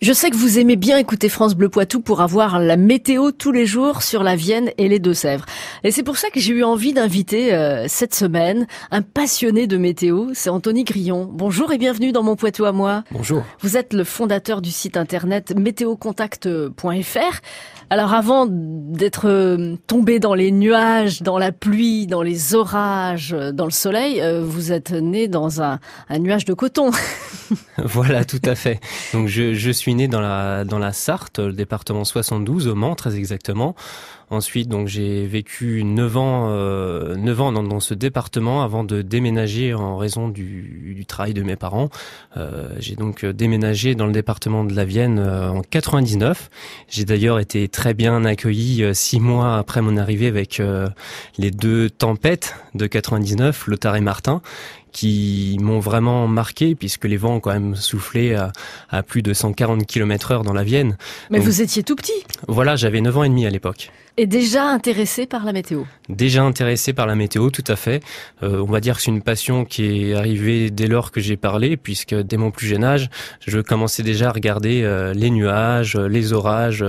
Je sais que vous aimez bien écouter France Bleu Poitou pour avoir la météo tous les jours sur la Vienne et les Deux-Sèvres. Et c'est pour ça que j'ai eu envie d'inviter cette semaine un passionné de météo, c'est Anthony Grillon. Bonjour et bienvenue dans Mon Poitou à moi. Bonjour. Vous êtes le fondateur du site internet météocontact.fr. Alors avant d'être tombé dans les nuages, dans la pluie, dans les orages, dans le soleil, vous êtes né dans un nuage de coton. Voilà, tout à fait. Donc je suis né dans la Sarthe, le département 72, au Mans très exactement. Ensuite, donc j'ai vécu 9 ans dans ce département avant de déménager en raison du travail de mes parents. J'ai donc déménagé dans le département de la Vienne en 99. J'ai d'ailleurs été très bien accueilli 6 mois après mon arrivée avec les deux tempêtes de 99, Lothar et Martin, qui m'ont vraiment marqué puisque les vents ont quand même soufflé à plus de 140 km/h dans la Vienne. Mais donc, vous étiez tout petit. Voilà, j'avais 9 ans et demi à l'époque. Et déjà intéressé par la météo. Déjà intéressé par la météo, tout à fait. On va dire que c'est une passion qui est arrivée dès lors que j'ai parlé, puisque dès mon plus jeune âge, je commençais déjà à regarder les nuages, les orages.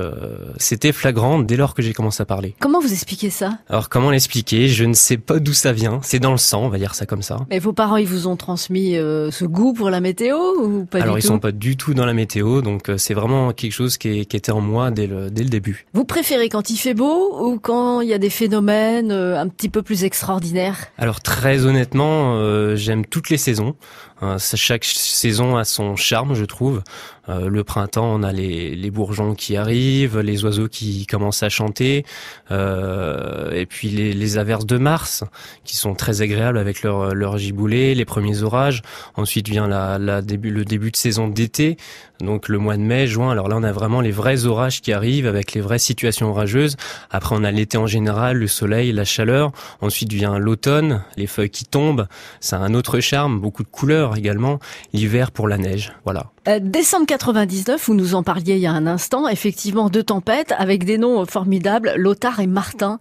C'était flagrant dès lors que j'ai commencé à parler. Comment vous expliquez ça? Alors comment l'expliquer? Je ne sais pas d'où ça vient. C'est dans le sang, on va dire ça comme ça. Mais vos parents, ils vous ont transmis ce goût pour la météo ou pas du tout? Alors ils sont pas du tout dans la météo, donc c'est vraiment quelque chose qui était en moi dès le début. Vous préférez quand il fait beau ou quand il y a des phénomènes un petit peu plus extraordinaires? Alors très honnêtement, j'aime toutes les saisons. Chaque saison a son charme, je trouve. Le printemps, on a les bourgeons qui arrivent, les oiseaux qui commencent à chanter, et puis les averses de mars qui sont très agréables avec leur giboulée, les premiers orages. Ensuite vient le début de saison d'été, donc le mois de mai, juin. Alors là, on a vraiment les vrais orages qui arrivent avec les vraies situations orageuses. Après, on a l'été en général, le soleil, la chaleur. Ensuite vient l'automne, les feuilles qui tombent. Ça a un autre charme, beaucoup de couleurs également. L'hiver pour la neige, voilà. Décembre 99, vous nous en parliez il y a un instant, effectivement 2 tempêtes avec des noms formidables, Lothar et Martin.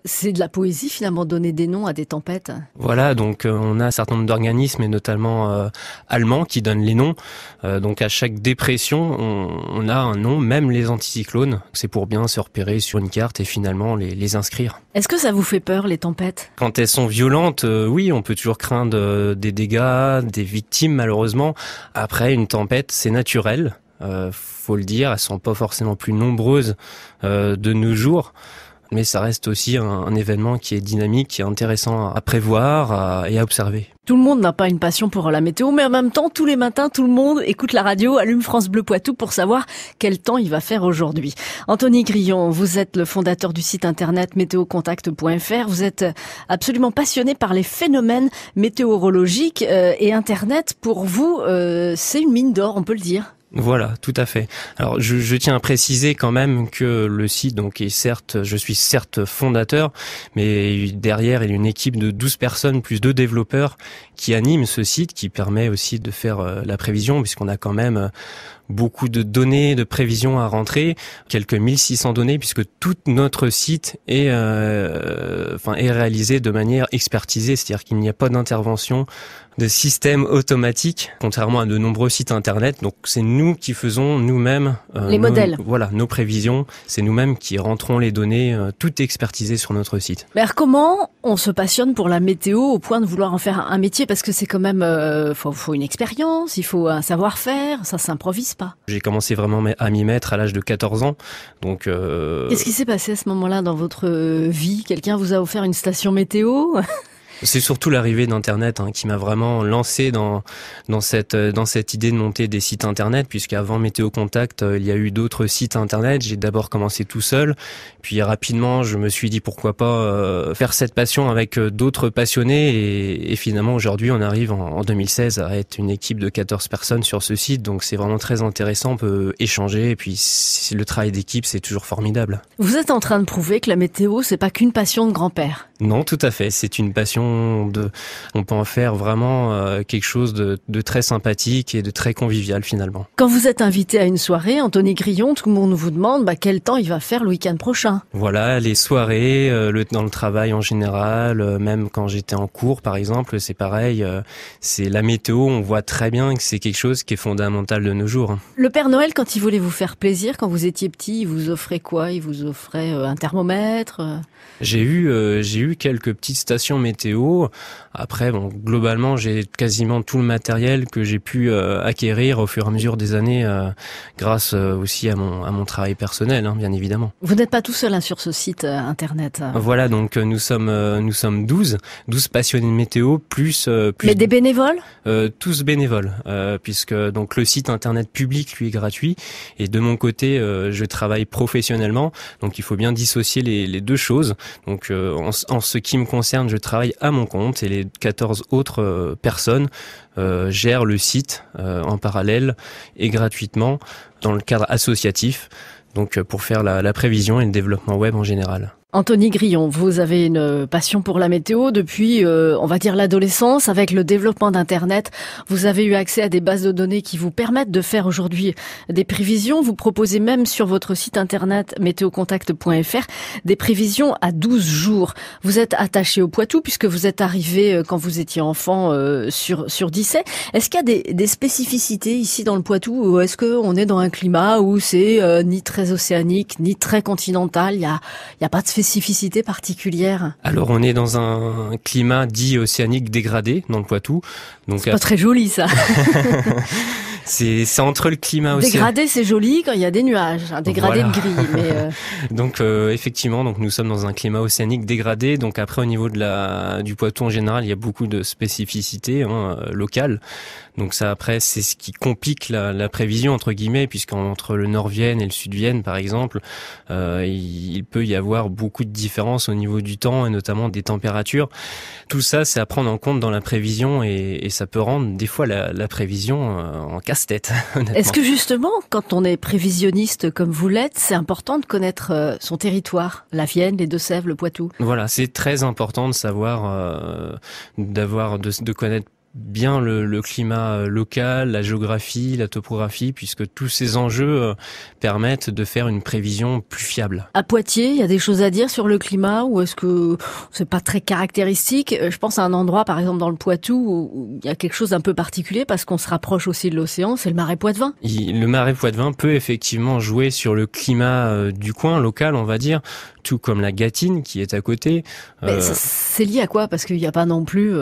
C'est de la poésie finalement, donner des noms à des tempêtes. Voilà, donc on a un certain nombre d'organismes et notamment allemands qui donnent les noms. Donc à chaque dépression, on a un nom, même les anticyclones. C'est pour bien se repérer sur une carte et finalement les inscrire. Est-ce que ça vous fait peur les tempêtes? Quand elles sont violentes, oui, on peut toujours craindre des dégâts, des victimes malheureusement. Après, une tempête, c'est naturel, faut le dire. Elles sont pas forcément plus nombreuses de nos jours. Mais ça reste aussi un événement qui est dynamique, qui est intéressant à prévoir et à observer. Tout le monde n'a pas une passion pour la météo, mais en même temps, tous les matins, tout le monde écoute la radio, allume France Bleu Poitou pour savoir quel temps il va faire aujourd'hui. Anthony Grillon, vous êtes le fondateur du site internet météocontact.fr. Vous êtes absolument passionné par les phénomènes météorologiques et Internet, pour vous, c'est une mine d'or, on peut le dire. Voilà, tout à fait. Alors, je tiens à préciser quand même que le site, donc, je suis certes fondateur, mais derrière, il y a une équipe de 12 personnes plus 2 développeurs qui animent ce site, qui permet aussi de faire la prévision, puisqu'on a quand même beaucoup de données de prévision à rentrer, quelques 1600 données, puisque tout notre site est réalisé de manière expertisée, c'est-à-dire qu'il n'y a pas d'intervention de système automatique, contrairement à de nombreux sites internet. Donc c'est nous qui faisons nous-mêmes les modèles. Voilà, nos prévisions, c'est nous-mêmes qui rentrons les données, tout expertisé sur notre site. Mais alors comment on se passionne pour la météo au point de vouloir en faire un métier? Parce que c'est quand même, faut une expérience, il faut un savoir-faire, ça s'improvise pas. J'ai commencé vraiment à m'y mettre à l'âge de 14 ans. Donc qu'est-ce qui s'est passé à ce moment-là dans votre vie? Quelqu'un vous a offert une station météo? C'est surtout l'arrivée d'Internet qui m'a vraiment lancé dans cette idée de monter des sites Internet, puisqu'avant Météo Contact, il y a eu d'autres sites Internet. J'ai d'abord commencé tout seul, puis rapidement, je me suis dit pourquoi pas faire cette passion avec d'autres passionnés, et finalement aujourd'hui, on arrive en 2016 à être une équipe de 14 personnes sur ce site, donc c'est vraiment très intéressant, on peut échanger, et puis le travail d'équipe, c'est toujours formidable. Vous êtes en train de prouver que la météo, c'est pas qu'une passion de grand-père. Non, tout à fait, c'est une passion on peut en faire vraiment quelque chose de très sympathique et de très convivial finalement. Quand vous êtes invité à une soirée, Anthony Grillon, tout le monde vous demande quel temps il va faire le week-end prochain. Voilà, les soirées, dans le travail en général, même quand j'étais en cours par exemple, c'est pareil, c'est la météo, on voit très bien que c'est quelque chose qui est fondamental de nos jours. Le Père Noël, quand il voulait vous faire plaisir, quand vous étiez petit, il vous offrait quoi? Il vous offrait un thermomètre? J'ai eu quelques petites stations météo. Après, globalement, j'ai quasiment tout le matériel que j'ai pu acquérir au fur et à mesure des années, grâce aussi à mon travail personnel, bien évidemment. Vous n'êtes pas tout seul sur ce site internet. Voilà, donc nous sommes 12 passionnés de météo, plus Mais des bénévoles? Tous bénévoles, puisque donc le site internet public lui est gratuit, et de mon côté, je travaille professionnellement, donc il faut bien dissocier les deux choses. Donc en ce qui me concerne, je travaille à mon compte et les 14 autres personnes gèrent le site en parallèle et gratuitement dans le cadre associatif, donc pour faire la prévision et le développement web en général. Anthony Grillon, vous avez une passion pour la météo depuis, on va dire, l'adolescence. Avec le développement d'Internet, vous avez eu accès à des bases de données qui vous permettent de faire aujourd'hui des prévisions. Vous proposez même sur votre site internet météocontact.fr des prévisions à 12 jours. Vous êtes attaché au Poitou puisque vous êtes arrivé quand vous étiez enfant sur Dissay. Est-ce qu'il y a des spécificités ici dans le Poitou, ou est-ce qu'on est dans un climat où c'est ni très océanique, ni très continental? Il y a pas de spécificité particulière? Alors on est dans un climat dit océanique dégradé dans le Poitou. Donc c'est pas très joli ça. C'est entre le climat océanique. Dégradé, c'est joli quand il y a des nuages, dégradé de gris. Mais Donc effectivement, donc nous sommes dans un climat océanique dégradé. Donc après au niveau du Poitou en général, il y a beaucoup de spécificités locales. Donc ça après c'est ce qui complique la prévision entre guillemets, puisqu'entre le Nord-Vienne et le Sud-Vienne par exemple, il peut y avoir beaucoup de différences au niveau du temps et notamment des températures. Tout ça c'est à prendre en compte dans la prévision et ça peut rendre des fois la prévision en casse-tête. Est-ce que justement quand on est prévisionniste comme vous l'êtes, c'est important de connaître son territoire, la Vienne, les Deux-Sèvres, le Poitou? Voilà, c'est très important de savoir, de connaître bien le climat local, la géographie, la topographie, puisque tous ces enjeux permettent de faire une prévision plus fiable. À Poitiers, il y a des choses à dire sur le climat, ou est-ce que c'est pas très caractéristique? Je pense à un endroit, par exemple dans le Poitou, où il y a quelque chose d'un peu particulier parce qu'on se rapproche aussi de l'océan, c'est le Marais Poitevin. Le Marais Poitevin peut effectivement jouer sur le climat du coin local, on va dire, tout comme la Gâtine qui est à côté. C'est lié à quoi? Parce qu'il n'y a pas non plus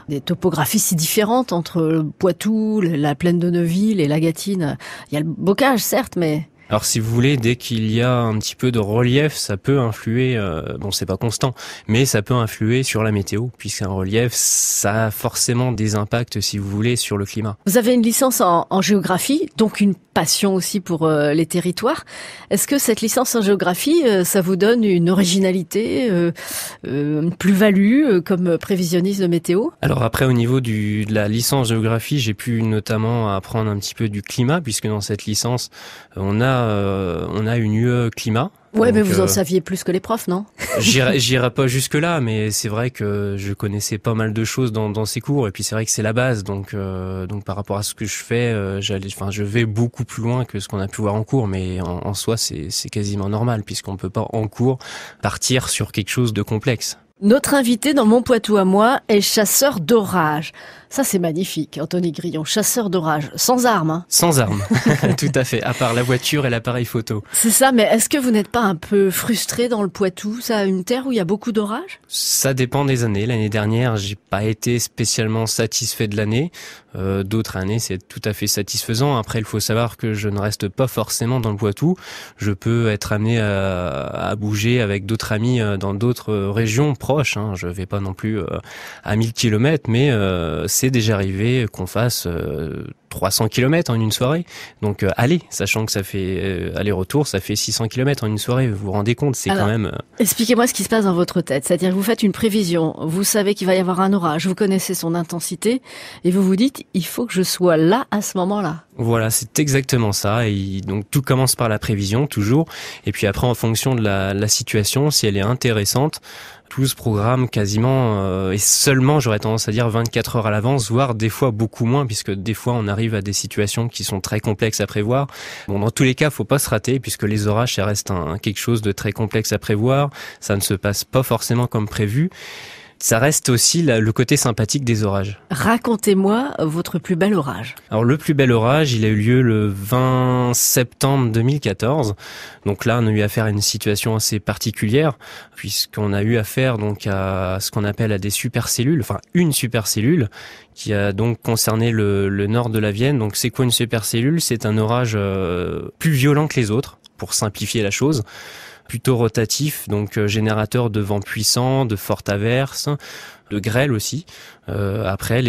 des topographies si différentes entre le Poitou, la plaine de Neuville et la Gâtine. Il y a le bocage, certes, mais... Alors si vous voulez, dès qu'il y a un petit peu de relief, ça peut influer, c'est pas constant, mais ça peut influer sur la météo, puisqu'un relief, ça a forcément des impacts, si vous voulez, sur le climat. Vous avez une licence en géographie, donc une passion aussi pour les territoires. Est-ce que cette licence en géographie, ça vous donne une originalité, une plus-value comme prévisionniste de météo? Alors après, au niveau de la licence géographie, j'ai pu notamment apprendre un petit peu du climat, puisque dans cette licence, on a une UE climat. Ouais, donc, mais vous en saviez plus que les profs, non? J'irai pas jusque là, mais c'est vrai que je connaissais pas mal de choses dans ces cours, et puis c'est vrai que c'est la base, donc par rapport à ce que je fais, je vais beaucoup plus loin que ce qu'on a pu voir en cours, mais en soi c'est quasiment normal, puisqu'on peut pas en cours partir sur quelque chose de complexe. Notre invité dans Mon Poitou à moi est chasseur d'orage. Ça, c'est magnifique, Anthony Grillon, chasseur d'orage, sans armes. Sans armes, tout à fait, à part la voiture et l'appareil photo. C'est ça, mais est-ce que vous n'êtes pas un peu frustré dans le Poitou? Ça, une terre où il y a beaucoup d'orages? Ça dépend des années. L'année dernière, j'ai pas été spécialement satisfait de l'année. D'autres années, c'est tout à fait satisfaisant. Après, il faut savoir que je ne reste pas forcément dans le Poitou. Je peux être amené à bouger avec d'autres amis dans d'autres régions proches. Je vais pas non plus à 1000 km, mais c'est déjà arrivé qu'on fasse 300 km en une soirée. Donc aller, sachant que ça fait aller-retour, ça fait 600 km en une soirée. Vous vous rendez compte, c'est quand même... Expliquez-moi ce qui se passe dans votre tête. C'est-à-dire que vous faites une prévision, vous savez qu'il va y avoir un orage, vous connaissez son intensité et vous vous dites il faut que je sois là à ce moment-là. Voilà, c'est exactement ça. Et donc tout commence par la prévision, toujours. Et puis après, en fonction de la situation, si elle est intéressante, tout ce programme quasiment et seulement, j'aurais tendance à dire 24 heures à l'avance, voire des fois beaucoup moins, puisque des fois on arrive à des situations qui sont très complexes à prévoir. Bon, dans tous les cas, faut pas se rater, puisque les orages, ça reste quelque chose de très complexe à prévoir. Ça ne se passe pas forcément comme prévu. Ça reste aussi le côté sympathique des orages. Racontez-moi votre plus bel orage. Alors le plus bel orage, il a eu lieu le 20 septembre 2014. Donc là, on a eu affaire à une situation assez particulière, puisqu'on a eu affaire donc à ce qu'on appelle à des supercellules, enfin une supercellule, qui a donc concerné le nord de la Vienne. Donc c'est quoi une supercellule ? C'est un orage plus violent que les autres, pour simplifier la chose. Plutôt rotatif, donc générateur de vents puissants, de fortes averses, de grêle aussi. Après,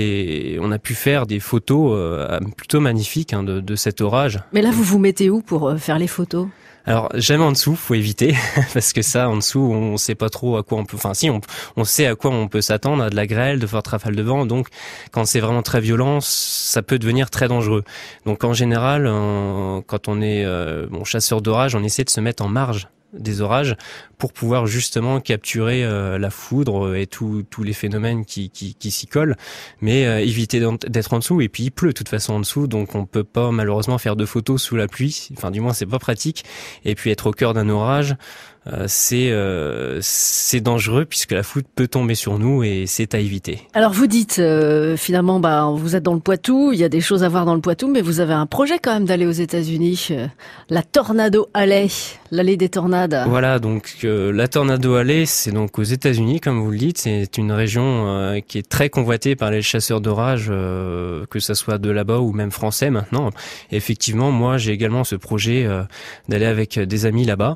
on a pu faire des photos plutôt magnifiques de cet orage. Mais là, vous vous mettez où pour faire les photos ? Alors, jamais en dessous, faut éviter, parce que ça, en dessous, on sait pas trop à quoi on peut, enfin si, on sait à quoi on peut s'attendre, à de la grêle, de fortes rafales de vent, donc quand c'est vraiment très violent, ça peut devenir très dangereux. Donc en général, quand on est chasseur d'orage, on essaie de se mettre en marge des orages pour pouvoir justement capturer la foudre et tous les phénomènes qui s'y collent, mais éviter d'être en dessous. Et puis il pleut de toute façon en dessous, donc on peut pas malheureusement faire de photos sous la pluie, enfin du moins c'est pas pratique. Et puis être au cœur d'un orage, c'est dangereux puisque la foudre peut tomber sur nous et c'est à éviter. Alors vous dites finalement vous êtes dans le Poitou, il y a des choses à voir dans le Poitou, mais vous avez un projet quand même d'aller aux États-Unis, la Tornado Alley, l'allée des tornades. Voilà, donc la Tornado Alley, c'est donc aux États-Unis comme vous le dites, c'est une région qui est très convoitée par les chasseurs d'orage, que ça soit de là-bas ou même français maintenant. Et effectivement, moi j'ai également ce projet d'aller avec des amis là-bas.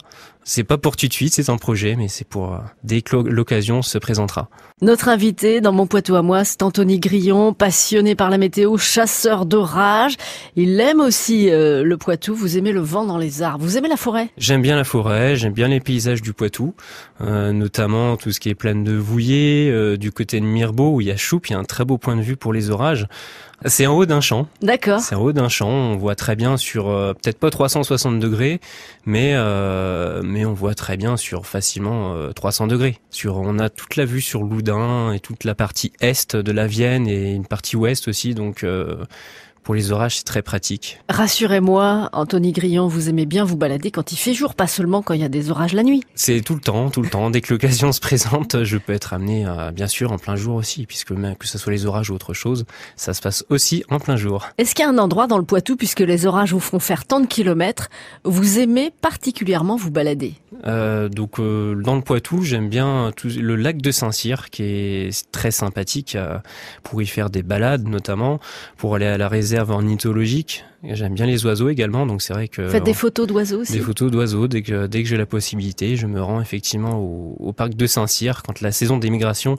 C'est pas pour tout de suite, c'est un projet, mais c'est pour dès que l'occasion se présentera. Notre invité dans Mon Poitou à moi, c'est Anthony Grillon, passionné par la météo, chasseur d'orage. Il aime aussi le Poitou. Vous aimez le vent dans les arbres. Vous aimez la forêt ? J'aime bien la forêt, j'aime bien les paysages du Poitou, notamment tout ce qui est plaine de Vouillé, du côté de Mirebeau où il y a Choupe, il y a un très beau point de vue pour les orages. C'est en haut d'un champ. D'accord. C'est en haut d'un champ. On voit très bien sur peut-être pas 360 degrés, mais on voit très bien sur facilement 300 degrés. On a toute la vue sur Loudun et toute la partie est de la Vienne et une partie ouest aussi. Donc pour les orages, c'est très pratique. Rassurez-moi, Anthony Grillon, vous aimez bien vous balader quand il fait jour, pas seulement quand il y a des orages la nuit. C'est tout le temps. Dès que l'occasion se présente, je peux être amené, bien sûr, en plein jour aussi, puisque même que ce soit les orages ou autre chose, ça se passe aussi en plein jour. Est-ce qu'il y a un endroit dans le Poitou, puisque les orages vous font faire tant de kilomètres, vous aimez particulièrement vous balader ? Dans le Poitou, j'aime bien le lac de Saint-Cyr, qui est très sympathique pour y faire des balades, notamment pour aller à la réserve ornithologique. J'aime bien les oiseaux également, donc c'est vrai que... Faites des photos d'oiseaux aussi ? Des photos d'oiseaux, dès que j'ai la possibilité, je me rends effectivement au parc de Saint-Cyr quand la saison des migrations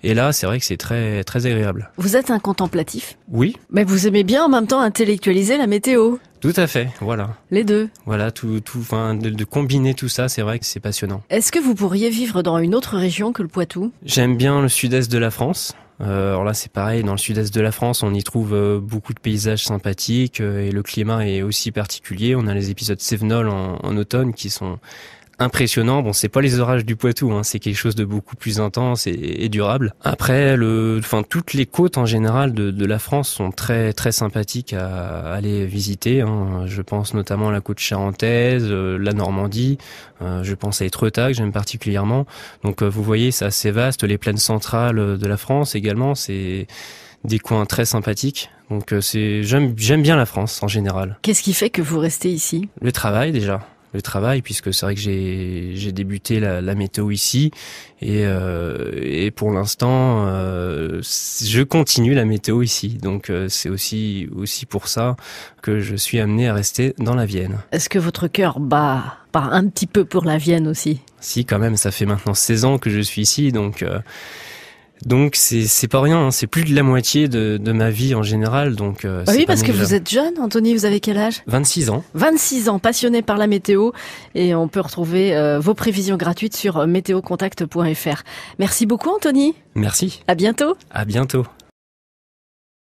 est là, c'est vrai que c'est très, très agréable. Vous êtes un contemplatif ? Oui. Mais vous aimez bien en même temps intellectualiser la météo ? Tout à fait, voilà. Les deux. Voilà, de combiner tout ça, c'est vrai que c'est passionnant. Est-ce que vous pourriez vivre dans une autre région que le Poitou ? J'aime bien le sud-est de la France. Alors là, c'est pareil, dans le sud-est de la France, on y trouve beaucoup de paysages sympathiques et le climat est aussi particulier. On a les épisodes cévenols en automne qui sont impressionnant. Bon, c'est pas les orages du Poitou, hein, c'est quelque chose de beaucoup plus intense et durable. Après, toutes les côtes en général de la France sont très très sympathiques à aller visiter. Hein. Je pense notamment à la côte charentaise, la Normandie. Je pense à Étretat que j'aime particulièrement. Donc, vous voyez, c'est assez vaste. Les plaines centrales de la France également, c'est des coins très sympathiques. Donc, j'aime bien la France en général. Qu'est-ce qui fait que vous restez ici ? Le travail déjà. Le travail, puisque c'est vrai que j'ai débuté la météo ici et pour l'instant je continue la météo ici, donc c'est aussi pour ça que je suis amené à rester dans la Vienne. Est-ce que votre cœur bat un petit peu pour la Vienne aussi ? Si, quand même, ça fait maintenant 16 ans que je suis ici, donc Donc c'est pas rien, hein. C'est plus de la moitié de ma vie en général. Donc oui, parce que vous êtes jeune, Anthony, vous avez quel âge ? 26 ans. 26 ans, passionné par la météo, et on peut retrouver vos prévisions gratuites sur météocontact.fr. Merci beaucoup, Anthony. Merci. À bientôt. À bientôt.